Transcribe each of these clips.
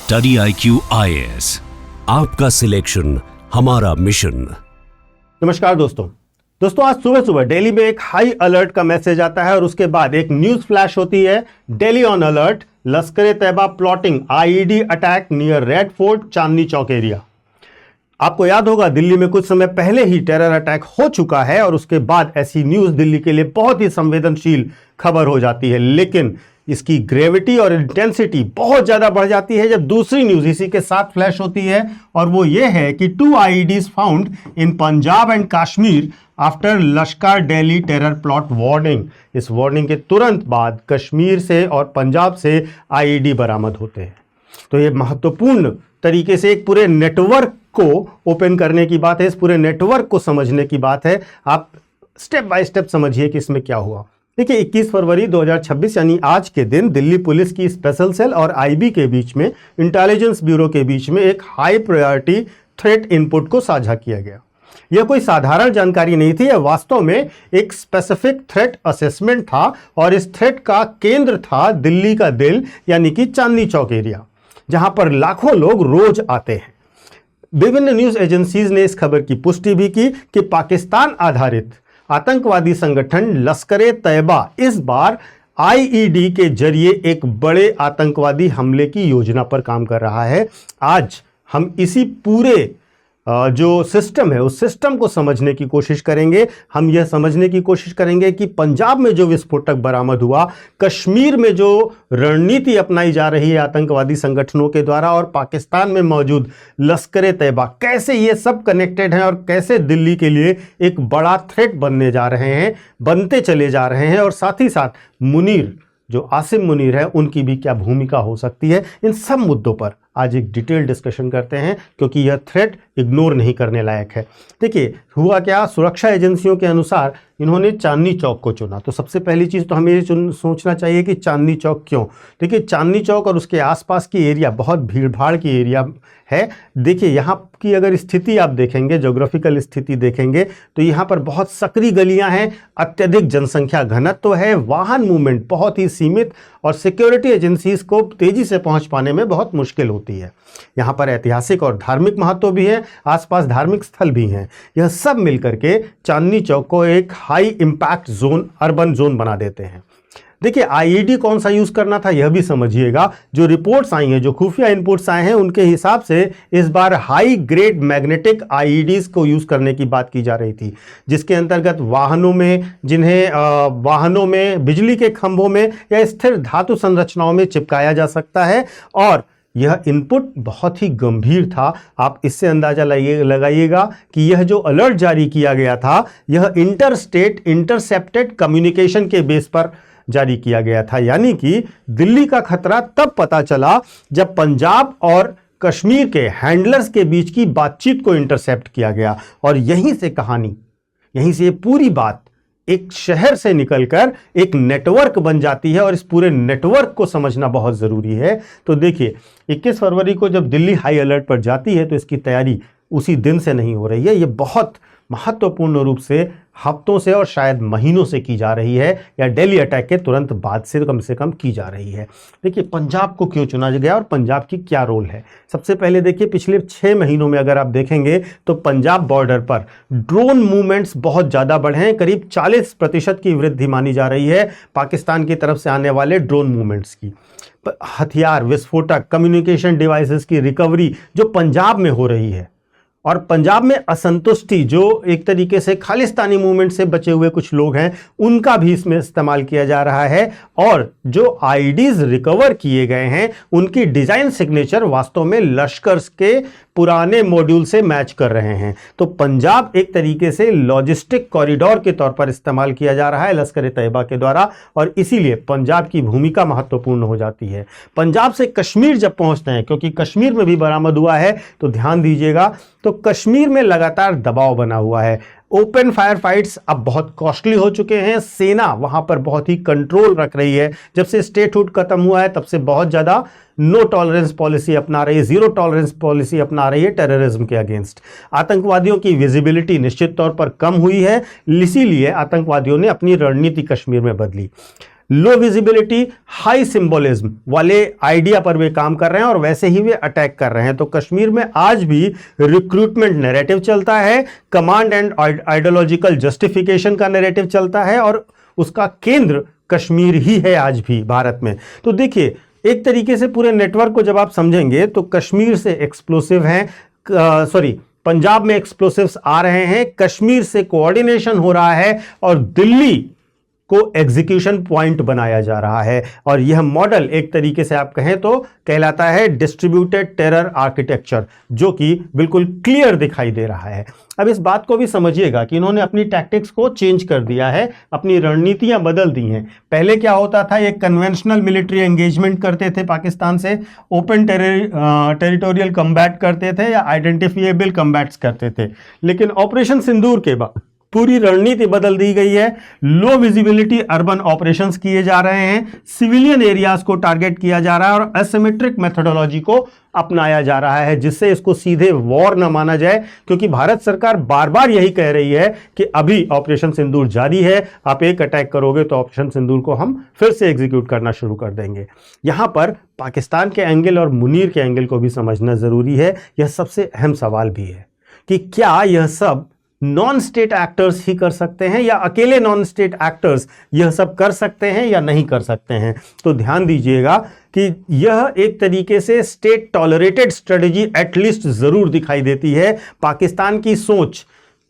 Study IQ IAS, आपका selection हमारा mission. नमस्कार दोस्तों आज सुबह सुबह दिल्ली में एक हाई अलर्ट का मैसेज आता है और उसके बाद एक न्यूज फ्लैश होती है। Delhi on alert, Lashkar e Taiba plotting IED attack near Red Fort Chandni Chowk area. आपको याद होगा दिल्ली में कुछ समय पहले ही टेरर अटैक हो चुका है और उसके बाद ऐसी न्यूज दिल्ली के लिए बहुत ही संवेदनशील खबर हो जाती है, लेकिन इसकी ग्रेविटी और इंटेंसिटी बहुत ज्यादा बढ़ जाती है जब दूसरी न्यूज इसी के साथ फ्लैश होती है और वो ये है कि 2 IEDs found in Punjab and Kashmir after Lashkar Delhi terror plot warning. इस वार्निंग के तुरंत बाद कश्मीर से और पंजाब से IED बरामद होते हैं। तो ये महत्वपूर्ण तरीके से एक पूरे नेटवर्क को ओपन करने की बात है, इस पूरे नेटवर्क को समझने की बात है। आप स्टेप बाय स्टेप समझिए कि इसमें क्या हुआ। देखिए 21 फरवरी 2026 यानी आज के दिन दिल्ली पुलिस की स्पेशल सेल और IB के बीच में, इंटेलिजेंस ब्यूरो के बीच में एक हाई प्रायोरिटी थ्रेट इनपुट को साझा किया गया। यह कोई साधारण जानकारी नहीं थी, यह वास्तव में एक स्पेसिफिक थ्रेट असेसमेंट था और इस थ्रेट का केंद्र था दिल्ली का दिल यानी कि चांदनी चौक एरिया, जहां पर लाखों लोग रोज आते हैं। विभिन्न न्यूज एजेंसीज ने इस खबर की पुष्टि भी की कि पाकिस्तान आधारित आतंकवादी संगठन लश्कर ए तैयबा इस बार IED के जरिए एक बड़े आतंकवादी हमले की योजना पर काम कर रहा है। आज हम इसी पूरे जो सिस्टम है उस सिस्टम को समझने की कोशिश करेंगे। हम यह समझने की कोशिश करेंगे कि पंजाब में जो विस्फोटक बरामद हुआ, कश्मीर में जो रणनीति अपनाई जा रही है आतंकवादी संगठनों के द्वारा और पाकिस्तान में मौजूद लश्कर ए तैयबा, कैसे ये सब कनेक्टेड हैं और कैसे दिल्ली के लिए एक बड़ा थ्रेट बनने जा रहे हैं, बनते चले जा रहे हैं। और साथ ही साथ मुनीर, जो आसिम मुनीर है, उनकी भी क्या भूमिका हो सकती है। इन सब मुद्दों पर आज एक डिटेल डिस्कशन करते हैं क्योंकि यह थ्रेट इग्नोर नहीं करने लायक है। देखिए हुआ क्या, सुरक्षा एजेंसियों के अनुसार इन्होंने चांदनी चौक को चुना। तो सबसे पहली चीज़ तो हमें ये सोचना चाहिए कि चांदनी चौक क्यों। देखिए चांदनी चौक और उसके आसपास की एरिया बहुत भीड़भाड़ की एरिया है। देखिए यहाँ की अगर स्थिति आप देखेंगे, ज्योग्राफिकल स्थिति देखेंगे तो यहाँ पर बहुत सकरी गलियाँ हैं, अत्यधिक जनसंख्या घनत्व है, वाहन मूवमेंट बहुत ही सीमित और सिक्योरिटी एजेंसीज को तेजी से पहुँच पाने में बहुत मुश्किल होती है। यहाँ पर ऐतिहासिक और धार्मिक महत्व भी है, आसपास धार्मिक स्थल भी हैं। यह सब मिलकर के चांदनी चौक को एक high impact zone, urban zone बना देते हैं। देखिए IED कौन सा यूज करना था यह भी समझिएगा। जो रिपोर्ट्स आई हैं, जो खुफिया इनपुट्स आए हैं, उनके हिसाब से इस बार हाई ग्रेड मैग्नेटिक IEDs को यूज करने की बात की जा रही थी, जिसके अंतर्गत वाहनों में बिजली के खंभों में या स्थिर धातु संरचनाओं में चिपकाया जा सकता है। और यह इनपुट बहुत ही गंभीर था। आप इससे अंदाजा लगाइएगा कि यह जो अलर्ट जारी किया गया था यह इंटरस्टेट इंटरसेप्टेड कम्युनिकेशन के बेस पर जारी किया गया था, यानी कि दिल्ली का खतरा तब पता चला जब पंजाब और कश्मीर के हैंडलर्स के बीच की बातचीत को इंटरसेप्ट किया गया। और यहीं से कहानी, यहीं से ये पूरी बात एक शहर से निकलकर एक नेटवर्क बन जाती है और इस पूरे नेटवर्क को समझना बहुत ज़रूरी है। तो देखिए 21 फरवरी को जब दिल्ली हाई अलर्ट पर जाती है तो इसकी तैयारी उसी दिन से नहीं हो रही है, ये बहुत महत्वपूर्ण रूप से हफ्तों से और शायद महीनों से की जा रही है, या दिल्ली अटैक के तुरंत बाद से कम की जा रही है। देखिए पंजाब को क्यों चुना गया और पंजाब की क्या रोल है। सबसे पहले देखिए पिछले 6 महीनों में अगर आप देखेंगे तो पंजाब बॉर्डर पर ड्रोन मूवमेंट्स बहुत ज़्यादा बढ़े हैं। करीब 40% की वृद्धि मानी जा रही है पाकिस्तान की तरफ से आने वाले ड्रोन मूवमेंट्स की। हथियार, विस्फोटक, कम्युनिकेशन डिवाइसेस की रिकवरी जो पंजाब में हो रही है, और पंजाब में असंतुष्टि, जो एक तरीके से खालिस्तानी मूवमेंट से बचे हुए कुछ लोग हैं, उनका भी इसमें इस्तेमाल किया जा रहा है। और जो IEDs रिकवर किए गए हैं उनकी डिज़ाइन सिग्नेचर वास्तव में लश्कर के पुराने मॉड्यूल से मैच कर रहे हैं। तो पंजाब एक तरीके से लॉजिस्टिक कॉरिडोर के तौर पर इस्तेमाल किया जा रहा है लश्कर ए तैयबा के द्वारा, और इसीलिए पंजाब की भूमिका महत्वपूर्ण हो जाती है। पंजाब से कश्मीर जब पहुंचते हैं, क्योंकि कश्मीर में भी बरामद हुआ है, तो ध्यान दीजिएगा, तो कश्मीर में लगातार दबाव बना हुआ है। ओपन फायर फाइट्स अब बहुत कॉस्टली हो चुके हैं। सेना वहां पर बहुत ही कंट्रोल रख रही है। जब से स्टेटहुड खत्म हुआ है तब से बहुत ज़्यादा नो टॉलरेंस पॉलिसी अपना रही है, जीरो टॉलरेंस पॉलिसी अपना रही है टेररिज्म के अगेंस्ट। आतंकवादियों की विजिबिलिटी निश्चित तौर पर कम हुई है, इसीलिए आतंकवादियों ने अपनी रणनीति कश्मीर में बदली। लो विजिबिलिटी हाई सिंबोलिज्म वाले आइडिया पर वे काम कर रहे हैं और वैसे ही वे अटैक कर रहे हैं। तो कश्मीर में आज भी रिक्रूटमेंट नैरेटिव चलता है, कमांड एंड आइडियोलॉजिकल जस्टिफिकेशन का नैरेटिव चलता है और उसका केंद्र कश्मीर ही है आज भी भारत में। तो देखिए, एक तरीके से पूरे नेटवर्क को जब आप समझेंगे तो कश्मीर से एक्सप्लोसिव हैं, पंजाब में एक्सप्लोसिव्स आ रहे हैं, कश्मीर से कोऑर्डिनेशन हो रहा है और दिल्ली को एग्जीक्यूशन पॉइंट बनाया जा रहा है। और यह मॉडल एक तरीके से आप कहें तो कहलाता है डिस्ट्रीब्यूटेड टेरर आर्किटेक्चर, जो कि बिल्कुल क्लियर दिखाई दे रहा है। अब इस बात को भी समझिएगा कि इन्होंने अपनी टैक्टिक्स को चेंज कर दिया है, अपनी रणनीतियां बदल दी हैं। पहले क्या होता था, ये कन्वेंशनल मिलिट्री एंगेजमेंट करते थे पाकिस्तान से, ओपन टेरिटोरियल कम्बैट करते थे या आइडेंटिफिएबल कम्बैट्स करते थे। लेकिन ऑपरेशन सिंदूर के बाद पूरी रणनीति बदल दी गई है। लो विजिबिलिटी अर्बन ऑपरेशंस किए जा रहे हैं, सिविलियन एरियाज को टारगेट किया जा रहा है और एसिमेट्रिक मेथोडोलॉजी को अपनाया जा रहा है, जिससे इसको सीधे वॉर न माना जाए, क्योंकि भारत सरकार बार बार यही कह रही है कि अभी ऑपरेशन सिंदूर जारी है, आप एक अटैक करोगे तो ऑपरेशन सिंदूर को हम फिर से एग्जीक्यूट करना शुरू कर देंगे। यहां पर पाकिस्तान के एंगल और मुनीर के एंगल को भी समझना जरूरी है। यह सबसे अहम सवाल भी है कि क्या यह सब नॉन स्टेट एक्टर्स ही कर सकते हैं या अकेले नॉन स्टेट एक्टर्स यह सब कर सकते हैं या नहीं कर सकते हैं। तो ध्यान दीजिएगा कि यह एक तरीके से स्टेट टॉलरेटेड स्ट्रेटजी एटलीस्ट जरूर दिखाई देती है। पाकिस्तान की सोच,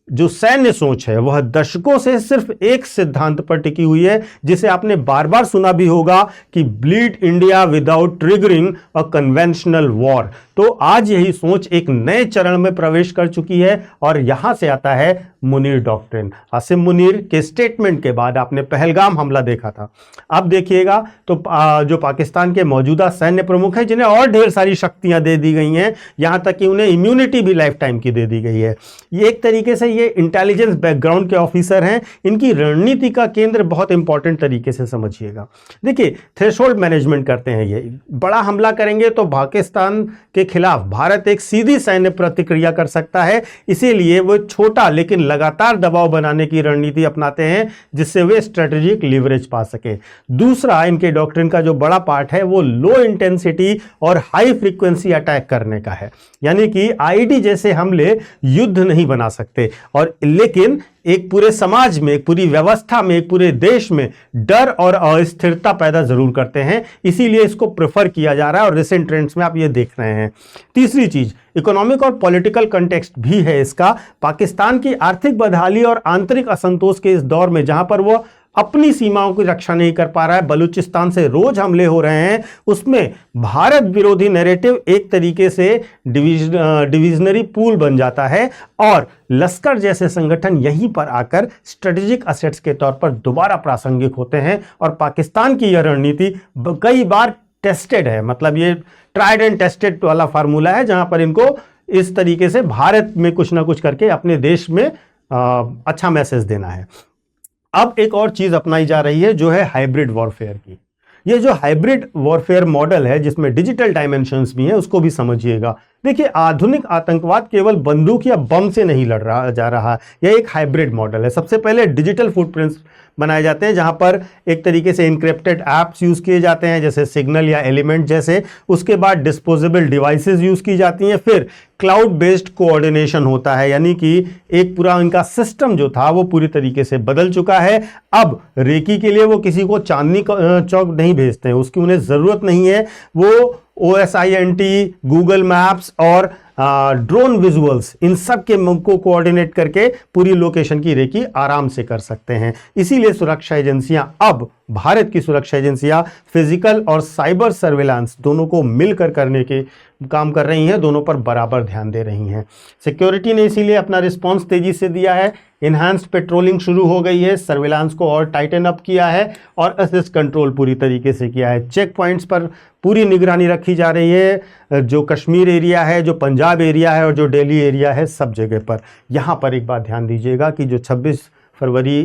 जो सैन्य सोच है, वह दशकों से सिर्फ एक सिद्धांत पर टिकी हुई है, जिसे आपने बार बार सुना भी होगा कि bleed India without triggering a conventional war. तो आज यही सोच एक नए चरण में प्रवेश कर चुकी है और यहां से आता है मुनीर डॉक्ट्रिन। आसिम मुनीर के स्टेटमेंट के बाद आपने पहलगाम हमला देखा था। अब देखिएगा तो जो पाकिस्तान के मौजूदा सैन्य प्रमुख हैं, जिन्हें और ढेर सारी शक्तियां दे दी गई हैं, यहां तक कि उन्हें इम्यूनिटी भी लाइफ टाइम की दे दी गई है। ये एक तरीके से ये इंटेलिजेंस बैकग्राउंड के ऑफिसर हैं। इनकी रणनीति का केंद्र बहुत इंपॉर्टेंट तरीके से समझिएगा। देखिए, थ्रेशोल्ड मैनेजमेंट करते हैं। ये बड़ा हमला करेंगे तो पाकिस्तान के खिलाफ भारत एक सीधी सैन्य प्रतिक्रिया कर सकता है, इसीलिए वो छोटा लेकिन लगातार दबाव बनाने की रणनीति अपनाते हैं, जिससे वे स्ट्रेटेजिक लिवरेज पा सके। दूसरा, इनके डॉक्ट्रिन का जो बड़ा पार्ट है वो लो इंटेंसिटी और हाई फ्रीक्वेंसी अटैक करने का है। यानी कि आईडी जैसे हमले युद्ध नहीं बना सकते, और लेकिन एक पूरे समाज में, एक पूरी व्यवस्था में, एक पूरे देश में डर और अस्थिरता पैदा जरूर करते हैं। इसीलिए इसको प्रेफर किया जा रहा है और रिसेंट ट्रेंड्स में आप ये देख रहे हैं। तीसरी चीज, इकोनॉमिक और पॉलिटिकल कंटेक्स्ट भी है इसका। पाकिस्तान की आर्थिक बदहाली और आंतरिक असंतोष के इस दौर में, जहां पर वो अपनी सीमाओं की रक्षा नहीं कर पा रहा है, बलूचिस्तान से रोज हमले हो रहे हैं, उसमें भारत विरोधी नैरेटिव एक तरीके से डिविजनरी पूल बन जाता है और लश्कर जैसे संगठन यहीं पर आकर स्ट्रेटेजिक असेट्स के तौर पर दोबारा प्रासंगिक होते हैं। और पाकिस्तान की यह रणनीति कई बार टेस्टेड है, मतलब ये ट्राइड एंड टेस्टेड वाला फार्मूला है, जहां पर इनको इस तरीके से भारत में कुछ ना कुछ करके अपने देश में अच्छा मैसेज देना है। अब एक और चीज अपनाई जा रही है, जो है हाइब्रिड वॉरफेयर की। ये जो हाइब्रिड वॉरफेयर मॉडल है, जिसमें डिजिटल डायमेंशंस भी हैं, उसको भी समझिएगा। देखिए, आधुनिक आतंकवाद केवल बंदूक या बम से नहीं लड़ रहा जा रहा, यह एक हाइब्रिड मॉडल है। सबसे पहले डिजिटल फुटप्रिंट्स बनाए जाते हैं, जहां पर एक तरीके से इनक्रिप्टेड ऐप्स यूज किए जाते हैं, जैसे सिग्नल या एलिमेंट जैसे। उसके बाद डिस्पोजेबल डिवाइसेस यूज की जाती हैं। फिर क्लाउड बेस्ड कोऑर्डिनेशन होता है, यानी कि एक पूरा इनका सिस्टम जो था वो पूरी तरीके से बदल चुका है। अब रेकी के लिए वो किसी को चांदनी चौक नहीं भेजते हैं, उसकी उन्हें जरूरत नहीं है। वो OSINT, गूगल मैप्स और ड्रोन विजुअल्स, इन सब के को कोऑर्डिनेट करके पूरी लोकेशन की रेकी आराम से कर सकते हैं। इसीलिए सुरक्षा एजेंसियां, अब भारत की सुरक्षा एजेंसियां फिजिकल और साइबर सर्वेलांस दोनों को मिलकर करने के काम कर रही हैं, दोनों पर बराबर ध्यान दे रही हैं। सिक्योरिटी ने इसीलिए अपना रिस्पांस तेजी से दिया है, इनहैंस्ड पेट्रोलिंग शुरू हो गई है, सर्विलांस को और टाइटन अप किया है और असिस्ट कंट्रोल पूरी तरीके से किया है। चेक पॉइंट्स पर पूरी निगरानी रखी जा रही है, जो कश्मीर एरिया है, जो पंजाब एरिया है और जो दिल्ली एरिया है, सब जगह पर। यहाँ पर एक बात ध्यान दीजिएगा कि जो 26 फरवरी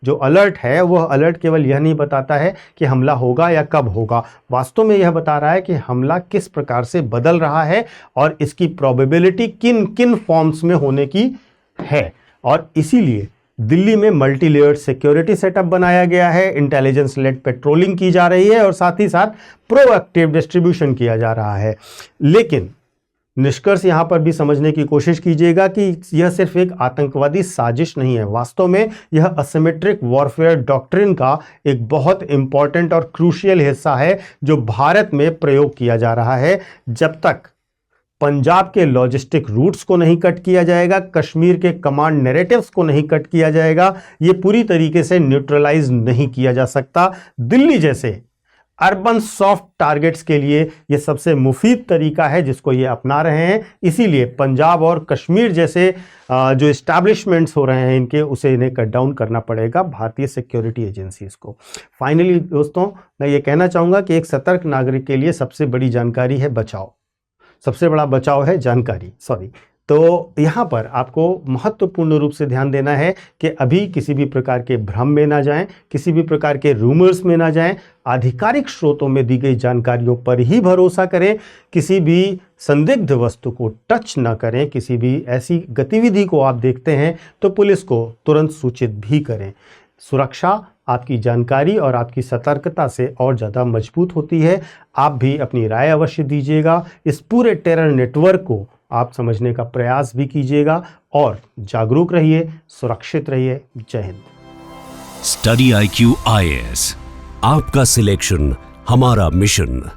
जो अलर्ट है, वह अलर्ट केवल यह नहीं बताता है कि हमला होगा या कब होगा, वास्तव में यह बता रहा है कि हमला किस प्रकार से बदल रहा है और इसकी प्रोबेबिलिटी किन किन फॉर्म्स में होने की है। और इसीलिए दिल्ली में मल्टी लेयर्ड सिक्योरिटी सेटअप बनाया गया है, इंटेलिजेंस लेड पेट्रोलिंग की जा रही है और साथ ही साथ प्रोएक्टिव डिस्ट्रीब्यूशन किया जा रहा है। लेकिन निष्कर्ष यहां पर भी समझने की कोशिश कीजिएगा कि यह सिर्फ एक आतंकवादी साजिश नहीं है, वास्तव में यह असिमेट्रिक वॉरफेयर डॉक्ट्रिन का एक बहुत इंपॉर्टेंट और क्रूशियल हिस्सा है जो भारत में प्रयोग किया जा रहा है। जब तक पंजाब के लॉजिस्टिक रूट्स को नहीं कट किया जाएगा, कश्मीर के कमांड नैरेटिव्स को नहीं कट किया जाएगा, यह पूरी तरीके से न्यूट्रलाइज नहीं किया जा सकता। दिल्ली जैसे अर्बन सॉफ्ट टारगेट्स के लिए यह सबसे मुफीद तरीका है जिसको ये अपना रहे हैं। इसीलिए पंजाब और कश्मीर जैसे जो एस्टैब्लिशमेंट्स हो रहे हैं इनके, उसे इन्हें कट डाउन करना पड़ेगा भारतीय सिक्योरिटी एजेंसीज को। फाइनली दोस्तों, मैं ये कहना चाहूँगा कि एक सतर्क नागरिक के लिए सबसे बड़ी जानकारी है बचाव, सबसे बड़ा बचाव है जानकारी, तो यहाँ पर आपको महत्वपूर्ण रूप से ध्यान देना है कि अभी किसी भी प्रकार के भ्रम में ना जाएं, किसी भी प्रकार के रूमर्स में ना जाएं, आधिकारिक स्रोतों में दी गई जानकारियों पर ही भरोसा करें, किसी भी संदिग्ध वस्तु को टच ना करें, किसी भी ऐसी गतिविधि को आप देखते हैं तो पुलिस को तुरंत सूचित भी करें। सुरक्षा आपकी जानकारी और आपकी सतर्कता से और ज़्यादा मजबूत होती है। आप भी अपनी राय अवश्य दीजिएगा, इस पूरे टेरर नेटवर्क को आप समझने का प्रयास भी कीजिएगा और जागरूक रहिए, सुरक्षित रहिए। जय हिंद। स्टडी IQ IAS, आपका सिलेक्शन हमारा मिशन।